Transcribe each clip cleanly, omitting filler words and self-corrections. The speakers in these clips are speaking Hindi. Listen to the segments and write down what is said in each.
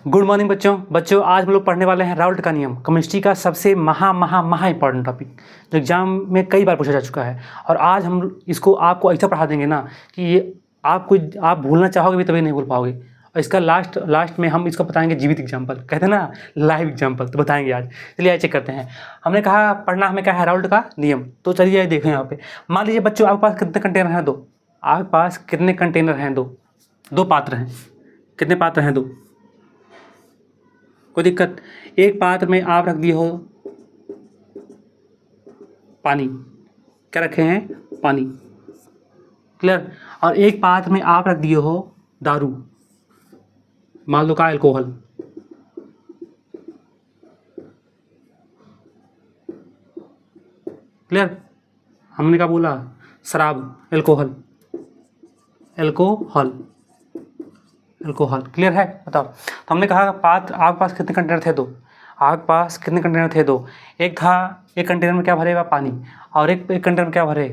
गुड मॉर्निंग बच्चों आज हम लोग पढ़ने वाले हैं राउल्ट का नियम, केमिस्ट्री का सबसे महा इंपॉर्टेंट टॉपिक जो एग्जाम में कई बार पूछा जा चुका है। और आज हम इसको आपको ऐसा पढ़ा देंगे ना कि ये आप भूलना चाहोगे भी तभी नहीं भूल पाओगे। और इसका लास्ट में हम इसको बताएंगे जीवित एग्जाम्पल, कहते हैं ना लाइव एग्जाम्पल, तो बताएंगे आज। चलिए आइए चेक करते हैं। हमने कहा पढ़ना हमें क्या है, राउल्ट का नियम। तो चलिए देखें यहाँ पे। मान लीजिए बच्चों आपके पास कितने कंटेनर हैं? दो। आपके पास कितने कंटेनर हैं? दो पात्र हैं। कितने पात्र हैं? दो। कोई दिक्कत? एक पात्र में आप रख दिए हो पानी, क्या रखे हैं? पानी, क्लियर। और एक पात्र में आप रख दिए हो दारू, मान लो का अल्कोहल, क्लियर। हमने क्या बोला? शराब, अल्कोहल, क्लियर है? बताओ। तो हमने कहा पात्र आपके पास कितने कंटेनर थे? दो। आपके पास कितने कंटेनर थे? दो। एक कंटेनर में क्या भरे हुआ? पानी। और एक कंटेनर में क्या भरे?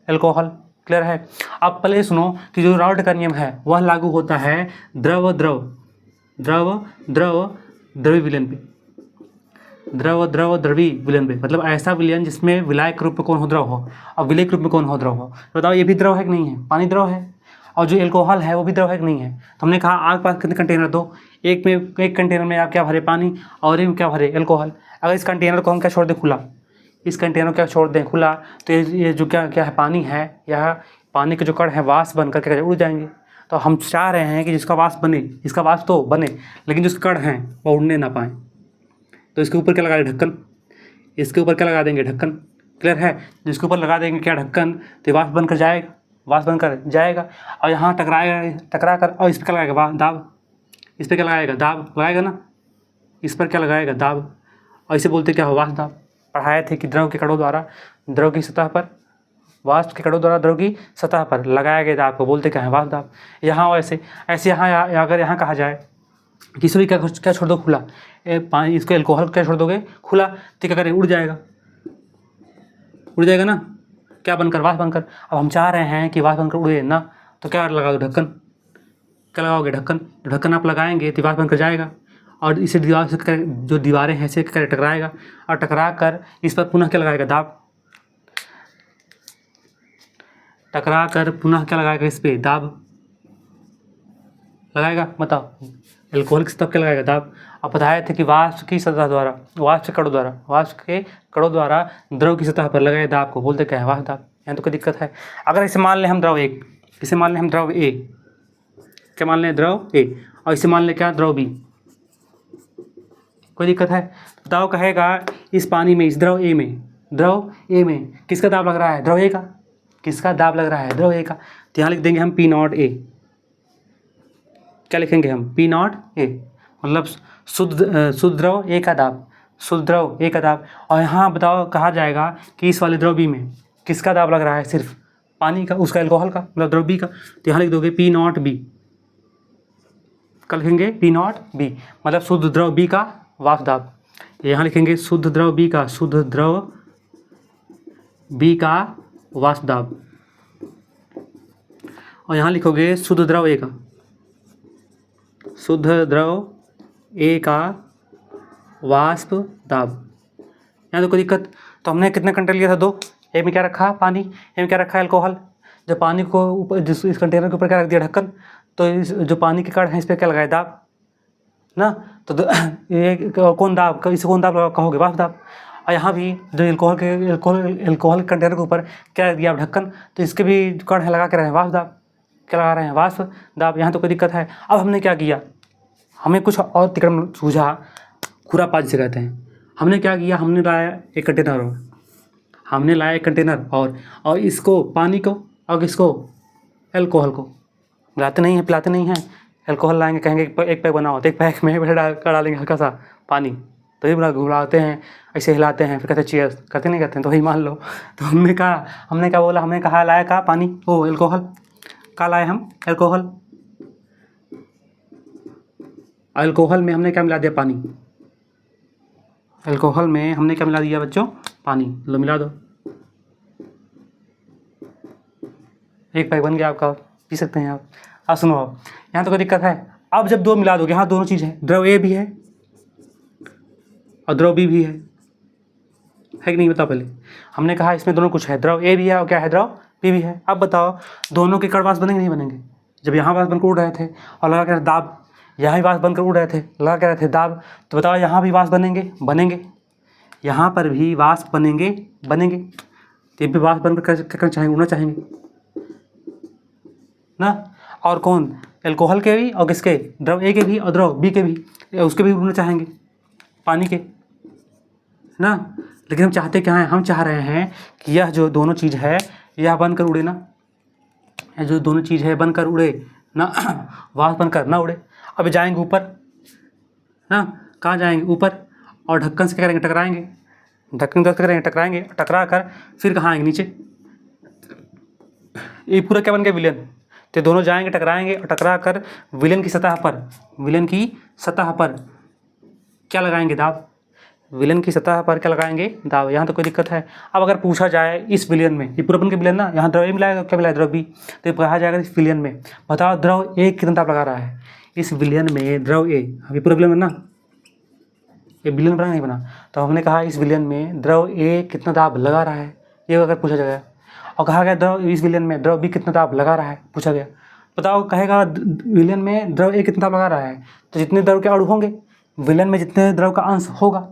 अल्कोहल, क्लियर है। अब पहले सुनो कि जो राउल्ट का नियम है वह लागू होता है द्रव्य विलयन पे। द्रव्य विलयन पे मतलब ऐसा विलयन जिसमें विलायक रूप में कौन हो? द्रव हो। और विलेयक रूप में कौन हो? द्रव हो। बताओ ये भी द्रव है कि नहीं है? पानी द्रव है। और जो अल्कोहल है वो भी द्रव है कि नहीं है? तो हमने कहा आपके पास कितने कंटेनर? दो। एक कंटेनर में आप क्या भरे? पानी। और एक में क्या भरे? अल्कोहल। अगर इस कंटेनर को हम क्या छोड़ दें? खुला। इस कंटेनर को क्या छोड़ दें? खुला। तो ये जो क्या है? पानी है। यह पानी के जो कण है वाष्प बनकर क्या उड़ जाएंगे। तो हम चाह रहे हैं कि जिसका वाष्प बने, इसका वाष्प तो बने लेकिन जो कण हैं वो उड़ने ना पाएँ। तो इसके ऊपर क्या लगा दें? ढक्कन। इसके ऊपर क्या लगा देंगे? ढक्कन, क्लियर है। जिसके ऊपर लगा देंगे क्या? ढक्कन। तो वाष्प बनकर जाएगा और यहाँ टकरा कर और इस पर क्या लगाएगा? दाब। इस पर क्या लगाएगा? दाब लगाएगा ना। इस पर क्या लगाएगा? दाब। और इसे बोलते क्या हो? वाष्प दाब। पढ़ाए थे कि द्रव के कणों द्वारा द्रव की सतह पर, वाष्प के कणों द्वारा द्रव की सतह पर लगाया गया दाब को बोलते क्या है? वाष्प दाब। यहाँ ऐसे यहाँ अगर यहाँ कहा जाए कि इसमें क्या छोड़ दो? खुला। पानी, इसको अल्कोहल क्या छोड़ दोगे? खुला। तो क्या करें? उड़ जाएगा ना, क्या बनकर? वाष्प बनकर। अब हम चाह रहे हैं कि वाष्प बनकर उड़े ना, तो क्या लगा दो? ढक्कन। क्या लगाओगे? ढक्कन। ढक्कन आप लगाएंगे तो वाष्प बनकर जाएगा और इसे दीवार से जो दीवारें हैं इसे टकराएगा और टकरा कर इस पर पुनः क्या लगाएगा? दाब। टकरा कर पुनः क्या लगाएगा? इस पर दाब लगाएगा। बताओ अल्कोहल की सतह क्या लगाएगा? दाब। अब बताए थे कि वाष्प के कणों द्वारा द्रव की सतह पर लगाए दाब को बोलते क्या है? वाष्प दाब। यहाँ तो कोई दिक्कत है? अगर इसे मान लें हम द्रव एक, इसे मान लें हम द्रव ए, क्या मान लें? द्रव ए। और इसे मान लें क्या? द्रव बी। कोई दिक्कत है? बताओ कहेगा इस पानी में, इस द्रव ए में किसका दाब लग रहा है? द्रव ए का। किसका दाब लग रहा है? द्रव ए का। तो यहाँ लिख देंगे हम P0 A। क्या लिखेंगे हम? P0 A मतलब शुद्ध द्रव ए का दाब, और यहाँ बताओ कहा जाएगा कि इस वाले द्रव बी में किसका दाब लग रहा है? सिर्फ पानी का, उसका अल्कोहल का, मतलब द्रव बी का। तो यहाँ लिख दोगे P0 B। क्या लिखेंगे? P0 B मतलब शुद्ध द्रव बी का वाष्प दाब। यहाँ लिखेंगे शुद्ध द्रव बी का वाष्प दाब। और यहाँ लिखोगे शुद्ध द्रव ए का वाष्प दाब। यहाँ तो कोई दिक्कत? तो हमने कितने कंटेनर लिया था? दो। एक में क्या रखा? पानी। एक में क्या रखा? अल्कोहल। जब पानी को ऊपर, इस कंटेनर के ऊपर क्या रख दिया? ढक्कन। तो इस जो पानी के कण हैं इस पर क्या लगाए? दाब ना। तो ये कौन दाब? इसे कौन दाब कहोगे? वाष्प दाब। और यहाँ भी जो अल्कोहल के कंटेनर के ऊपर क्या रख दिया? ढक्कन। तो इसके भी कण है लगा के रहे हैं वाष्प दाब। क्या लगा रहे हैं? वाष्प दाब। यहाँ तो कोई दिक्कत है? अब हमने क्या किया? हमें कुछ और तिक्रम सूझा, खुरापात जिसे कहते हैं। हमने क्या किया? हमने लाया एक कंटेनर और इसको पानी को और इसको अल्कोहल को पिलाते नहीं हैं। अल्कोहल लाएंगे, कहेंगे एक पैक बनाओ, तो एक पैक में डालेंगे हल्का सा पानी, तो ये घुलाते हैं, ऐसे हिलाते हैं, फिर कहते हैं चीयर्स, करते नहीं करते हैं? तो वही मान लो। तो हमने क्या बोला? हमने कहा लाया का पानी, अल्कोहल। का लाए हम? अल्कोहल में हमने क्या मिला दिया? पानी। अल्कोहल में हमने क्या मिला दिया बच्चों? पानी। लो मिला दो, एक पैक बन गया आपका, पी सकते हैं आप। अब सुनो, यहाँ तो कोई दिक्कत है? अब जब दो मिला दोगे, यहाँ दोनों चीज़ है, द्रव ए भी है और द्रव बी भी है कि नहीं? बताओ पहले। हमने कहा इसमें दोनों कुछ है, द्रव ए भी है और क्या है, द्रव बी भी है। अब बताओ दोनों के कण वाष्प बनेंगे नहीं बनेंगे? जब यहाँ वाष्प बनकर उड़ रहे थे और लगा क्या दाब, यहाँ भी वाष्प बनकर उड़ रहे थे, लगा क्या रहे थे दाब, तो बताओ यहाँ भी वाष्प बनेंगे, यहाँ पर भी वाष्प बनेंगे, तो ये भी वाष्प बनकर करना चाहेंगे, उड़ना चाहेंगे ना। और कौन, एल्कोहल के भी और किसके, द्रव ए के भी और द्रव बी के भी, उसके भी उड़ना चाहेंगे, पानी के ना। लेकिन हम चाहते क्या हैं, हम चाह रहे हैं कि यह जो दोनों चीज़ है यह बनकर उड़े ना, यह जो दोनों चीज़ है बनकर उड़े ना, वाष्प बनकर ना उड़े। अब जाएंगे ऊपर ना, कहाँ जाएंगे, ऊपर, और ढक्कन से क्या करेंगे, टकराएंगे, ढक्कन से करेंगे टकराएंगे, टकरा कर फिर कहाँ आएंगे, नीचे। ये पूरा क्या बन गया, विलयन। तो दोनों जाएंगे टकराएंगे और टकरा कर विलयन की सतह पर क्या लगाएंगे, दाब। विलयन की सतह पर क्या लगाएंगे, दाब। यहाँ तो कोई दिक्कत है। अब अगर पूछा जाए इस विलयन में, ये पूरा बन के विलयन ना, यहाँ द्रव ए मिलाएगा, क्या मिलाएगा, द्रव बी। तो कहा जाएगा इस विलयन में बताओ द्रव ए कितना दाब लगा रहा है, इस विलयन में द्रव ए, अभी पूरा विलयन ना, ये विलयन बना नहीं बना, तो हमने कहा इस विलयन में द्रव ए कितना दाब लगा रहा है, ये अगर पूछा जाएगा। और कहा गया द्रव इस विलयन में द्रव बी कितना दाब लगा रहा है, पूछा गया। बताओ कहेगा विलयन में द्रव ए कितना दाब लगा रहा है, तो जितने द्रव के अणु होंगे विलयन में, जितने द्रव का अंश होगा,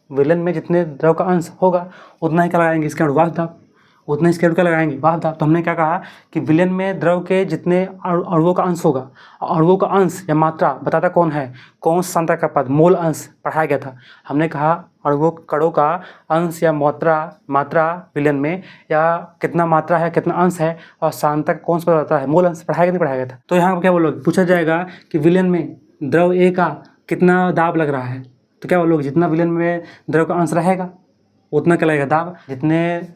विलयन में जितने द्रव का अंश होगा उतना ही क्या लगाएंगे, इसके अणु वाष्प दाब, उतना इसके अणु क्या लगाएंगे, वाष्प दाब। तो हमने क्या कहा कि विलयन में द्रव के जितने अणुओं का अंश होगा, अणुओं का अंश या मात्रा बताता कौन है, कौन सांता का पद, मोल अंश पढ़ाया गया था। हमने कहा अणुओं कणों का अंश या मात्रा विलयन में, या कितना मात्रा है कितना अंश है, और सांतक कौन सा बताता है, मोल अंश। पढ़ाया नहीं पढ़ाया गया था। तो यहाँ क्या बोलोगे, पूछा जाएगा कि विलयन में द्रव ए का कितना दाब लग रहा है, तो क्या बोलोगे, जितना विलयन में द्रव का अंश रहेगा उतना क्या लगेगा, दाब। जितने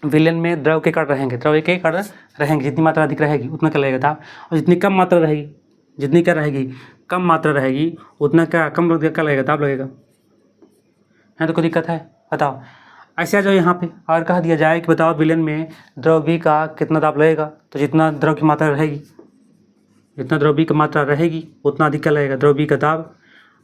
विलयन में द्रव के कण रहेंगे, द्रव ए के कण रहेंगे, जितनी मात्रा अधिक रहेगी उतना क्या लगेगा, दाब। और जितनी कम मात्रा रहेगी, जितनी क्या रहेगी, कम मात्रा रहेगी, उतना क्या कम क्या लगेगा, दाब लगेगा। है तो कोई दिक्कत है, बताओ। ऐसे आ जाओ यहाँ पे और कह दिया जाए कि बताओ विलयन में द्रव बी का कितना दाब लगेगा, तो जितना द्रव की मात्रा रहेगी, जितना द्रव बी की मात्रा रहेगी उतना अधिक क्या लगेगा, द्रव बी का दाब।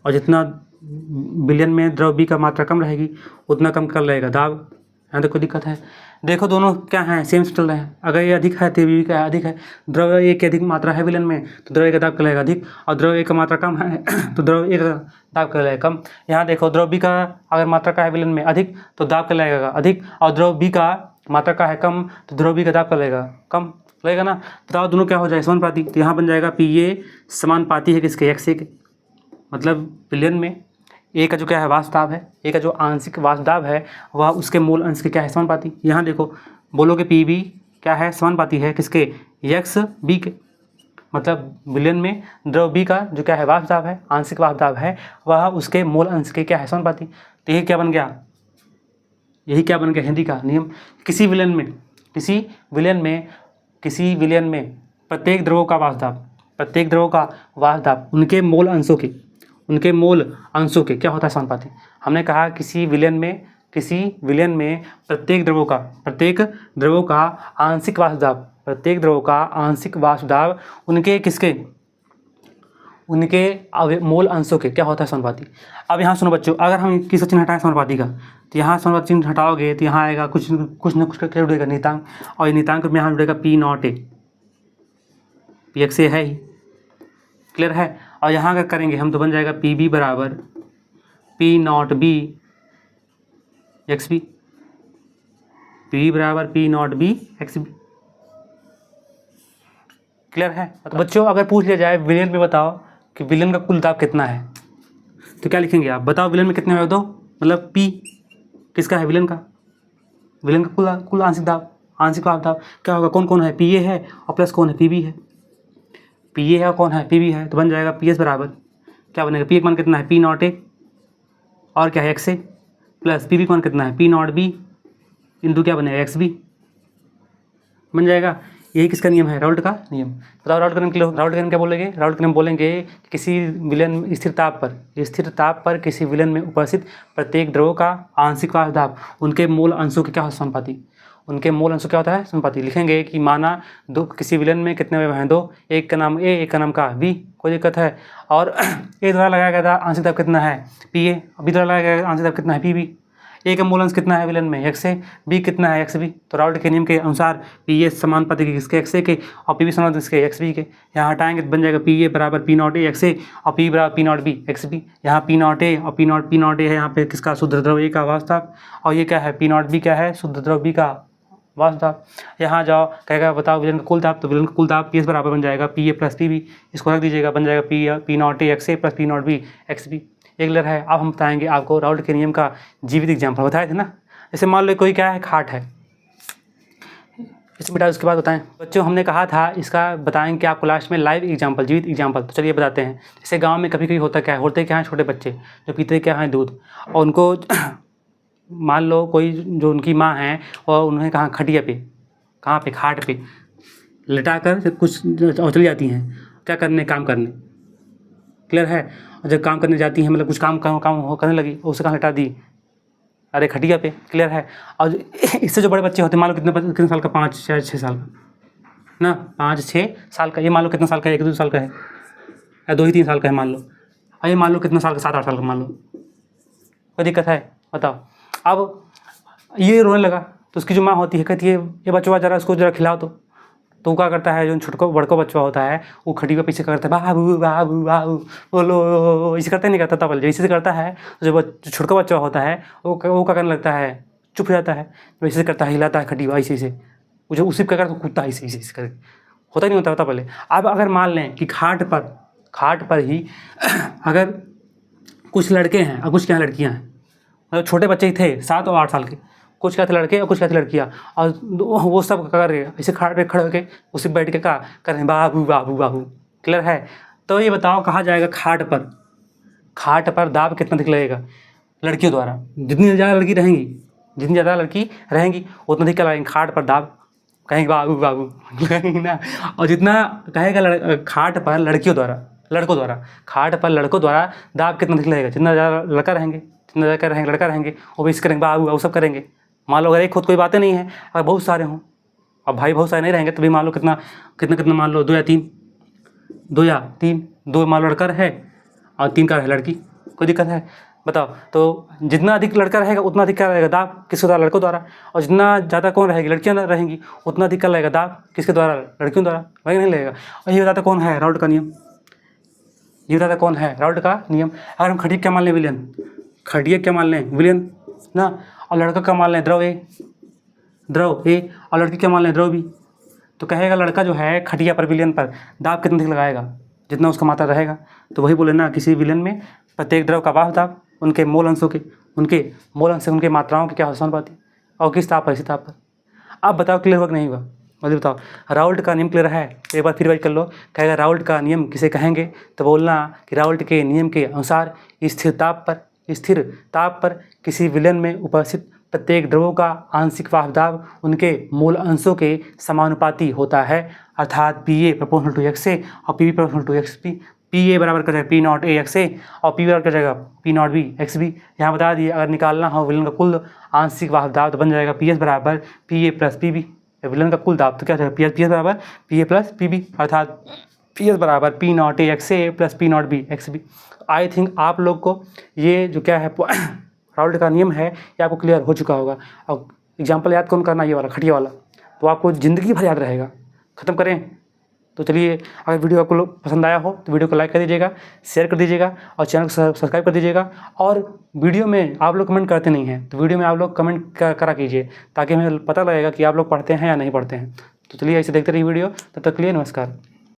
और जितना विलयन में द्रव बी का मात्रा कम रहेगी उतना कम कर लगेगा, दाब। यहाँ तो कोई दिक्कत है। देखो दोनों क्या हैं, सेम चल रहे हैं। अगर ये अधिक है तो बी का अधिक है, द्रव ए की अधिक मात्रा है विलयन में तो द्रव ए का दाब क्या लगेगा, अधिक। और द्रव ए का मात्रा कम है तो द्रव ए का दाब क्या लगेगा, कम। यहाँ देखो द्रव बी का अगर मात्रा का है विलयन में अधिक तो दाब क्या लगेगा, अधिक। और द्रव बी का मात्रा का है कम तो द्रव बी का दाब क्या लगेगा, कम लगेगा ना। बताओ दोनों क्या हो जाए, समानुपाती। तो यहाँ बन जाएगा पी ए समानुपाती है किसके, एक्स ए के। मतलब विलयन में ए का जो क्या है वाष्प दाब है, ए का जो आंशिक वाष्प दाब है वह उसके मूल अंश के क्या है, समानुपाती। यहाँ देखो बोलोगे पी बी क्या है, समानुपाती है किसके, एक्स बी के। मतलब विलयन में द्रव बी का जो क्या है वाष्प दाब है, आंशिक वाष्प दाब है, वह उसके मूल अंश के क्या है, समानुपाती। तो यही क्या बन गया, यही क्या बन गया हिंदी का नियम। किसी विलयन में प्रत्येक द्रवों का वाष्प दाब उनके मूल अंशों के क्या होता है, समानुपाती। हमने कहा किसी विलयन में प्रत्येक द्रवों का आंशिक वाष्प दाब उनके किसके, उनके मूल अंशों के क्या होता है, समानुपाती। अब यहाँ सुनो बच्चों, अगर हम किसी चिन्ह हटाएं समानुपाती का, तो यहाँ समानुपाती चिन्ह हटाओगे तो यहाँ आएगा कुछ न कुछ क्या जुड़ेगा, नियतांक। और नियतांक में यहाँ जुड़ेगा P not A, P X A है ही, क्लियर है। और यहाँ अगर करेंगे हम तो बन जाएगा पी बी बराबर P not B X B, P बराबर P not B X B, clear है। तो बच्चों अगर पूछ लिया जाए विलयन में बताओ कि विलयन का कुल दाब कितना है, तो क्या लिखेंगे आप, बताओ विलयन में कितने है, दो मतलब पी किसका है, विलयन का कुल आंशिक वाष्प दाब क्या होगा, कौन कौन है, पी ए है और प्लस कौन है, पी बी है। पी ए है और कौन है, पी बी है। तो बन जाएगा पी एस बराबर क्या बनेगा, पी एक मान कितना है, पी नॉट ए और क्या है x A, plus P B मान कितना है, पी नॉट बी इंटू क्या बनेगा, एक्स बी बन जाएगा। यही किसका नियम है, राउल्ट का नियम। बताओ राउल्ट का नियम क्या बोलेंगे, राउल्ट का नियम बोलेंगे कि किसी विलयन स्थिर ताप पर किसी विलयन में उपस्थित प्रत्येक द्रवों का आंशिक वाष्प दाब उनके मूल अंशों के क्या हो, समानुपाती। उनके मूल अंशों क्या होता है समानुपाती। लिखेंगे कि माना दो किसी विलन में कितने अवयव हैं, 2, एक का नाम ए, एक का नाम का बी, कोई दिक्कत है। और ए द्वारा लगाया गया था आंशिक दाब कितना है पी ए, बी द्वारा लगाया गया आंशिक दाब कितना है पी बी। ए का मूल अंश कितना है विलन में एक्स ए, बी कितना है एक्स बी। तो राउल्ट के नियम के अनुसार पी ए समानुपाती किसके एक्स ए के और पी बी समानुपाती किसके एक्स बी के। यहाँ हटाएंगे तो बन जाएगा पी ए बराबर P not A X A और पी बराबर P not B X B. यहाँ पी नॉट ए और पी नॉट ए है यहाँ पे किसका शुद्ध द्रव ए का वास्तव, और ये क्या है पी नॉट बी क्या है शुद्ध द्रव बी का वास्तव। यहाँ जाओ कहेगा बताओ विलन का कुल दाब, तो विलन का कुल दाब पी एस बराबर बन जाएगा P A plus P B. इसको रख दीजिएगा बन जाएगा P not A X A plus P not B X B. एक क्लियर है। अब हम बताएंगे आपको राउल्ट के नियम का जीवित एग्जाम्पल, बताए थे ना। जैसे मान लो कोई क्या है खाट है, इसे बेटा उसके बाद बताएं बच्चों। हमने कहा था इसका बताएंगे कि आपको लास्ट में लाइव एग्जाम्पल जीवित एग्जाम्पल। तो चलिए बताते हैं। जैसे गांव में कभी कभी होता क्या है, होते क्या हैं छोटे बच्चे जो पीते क्या हैं दूध, और उनको मान लो कोई जो उनकी माँ है और उन्हें कहाँ खटिया पे, कहाँ पे खाट पे लिटा कर कुछ और चली जाती हैं क्या करने, काम करने। क्लियर है। और जब काम करने जाती हैं मतलब कुछ काम करने लगी और उसे कहाँ लिटा दी, अरे खटिया पे। क्लियर है। और इससे जो बड़े बच्चे होते हैं मान लो कितने साल का, 5 या 6 साल का ना, 5-6 साल का। ये मान लो कितना साल का है, 1-2 साल का है या 2-3 साल का है मान लो। और ये मान लो कितना साल का, 7-8 साल का मान लो। कोई दिक्कत है बताओ। अब ये रोने लगा तो उसकी जो माँ होती है कहती है ये बच्चा जरा इसको जरा खिलाओ। तो वो क्या करता है, जो छोटको बड़को बच्चा होता है वो खड़ी पे पीछे करता है बाबू बाबू बाबू बोलो, इसे करते नहीं करता तब जैसे से करता है। तो जो छोटका बच्चा होता है वो क्या करने लगता है, चुप हो जाता है, वैसे से करता है, हिलाता है खड़ी ऐसे से, वो जो उसी क्या करता है कूदता है ऐसे करके, होता नहीं होता पहले। अब अगर मान लें कि खाट पर ही अगर कुछ लड़के हैं और कुछ क्या लड़कियाँ हैं, मतलब छोटे बच्चे ही थे 7 और 8 साल के, कुछ क्या थे लड़के और कुछ क्या थे लड़कियाँ, और वो सब कर रहे हैं ऐसे खाट पे खड़े होके उसी बैठ के क्या कर रहे हैं बाबू बाबू बाबू। क्लियर है। तो ये बताओ कहा जाएगा खाट पर दाब कितना अधिक लगेगा लड़कियों द्वारा। जितनी ज़्यादा लड़की रहेंगी उतना अधिक क्या लगेंगे खाट पर दाब, कहेंगे बाबू बाबू कहेंगे ना। और जितना कहेगा खाट पर लड़कों द्वारा दाब कितना अधिक लगेगा, जितना ज़्यादा लड़का रहेंगे वो भी इस करेंगे बाबू वो सब करेंगे। मान लो अगर एक खुद कोई बातें नहीं है, अगर बहुत सारे हों और भाई बहुत सारे नहीं रहेंगे तभी मान लो कितना मान लो 2 या 3 2 मान लो लड़का है और 3 का है लड़की। कोई दिक्कत है बताओ। तो जितना अधिक लड़का रहेगा उतना अधिक क्या रहेगा दाब किसके द्वारा, लड़कों द्वारा। और जितना ज़्यादा कौन रहेगी, लड़कियाँ रहेंगी, उतना अधिक क्या लगेगा दाब किसके द्वारा, लड़कियों द्वारा। वही नहीं लगेगा। और ये बताता कौन है राउल्ट का नियम, अगर हम खटिया क्या मान लें विलियन ना, और लड़का क्या मान लें द्रव ए और लड़की क्या मान लें द्रव बी। तो कहेगा लड़का जो है खटिया पर विलियन पर दाब कितना अधिक लगाएगा, जितना उसका मात्रा रहेगा। तो वही बोले ना किसी विलियन में प्रत्येक द्रव का वास्तव दाब उनके मूल अंशों के उनके मात्राओं की क्या समानुपाती और किस ताप पर, इसी ताप पर। अब बताओ क्लियर हुआ कि नहीं हुआ, मतलब बताओ। राउल्ट का नियम क्लियर है, एक बार फिर वाइज कर लो। कहेगा राउल्ट का नियम किसे कहेंगे, तो बोलना कि राउल्ट के नियम के अनुसार स्थिर ताप पर किसी विलयन में उपस्थित प्रत्येक द्रवों का आंशिक वाष्प दाब उनके मूल अंशों के समानुपाती होता है, अर्थात P A proportional to X A और P B proportional to X B. P A बराबर कर जाएगा P not A X A और पी बराबर कर जाएगा P not B X B. यहाँ बता दिए अगर निकालना हो विलन का कुल आंशिक वाष्प दाब तो बन जाएगा पी एस बराबर P A plus P B. विलन का कुल दाब तो क्या जाएगा पी एस बराबर P A plus P B, अर्थात पी एस बराबर P not A X A plus P not B X B. I think आप लोग को ये जो क्या है राउल्ट का नियम है ये आपको क्लियर हो चुका होगा। और एग्जाम्पल याद कौन करना, ये वाला खटिया वाला, तो आपको ज़िंदगी भर याद रहेगा। ख़त्म करें। तो चलिए, अगर वीडियो आपको पसंद आया हो तो वीडियो को लाइक कर दीजिएगा, शेयर कर दीजिएगा और चैनल को सब्सक्राइब कर दीजिएगा। और वीडियो में आप लोग कमेंट करते नहीं हैं तो वीडियो में आप लोग कमेंट करा कीजिए ताकि हमें पता लगेगा कि आप लोग पढ़ते हैं या नहीं पढ़ते हैं। तो चलिए ऐसे देखते रहिए वीडियो, तब तक के लिए नमस्कार।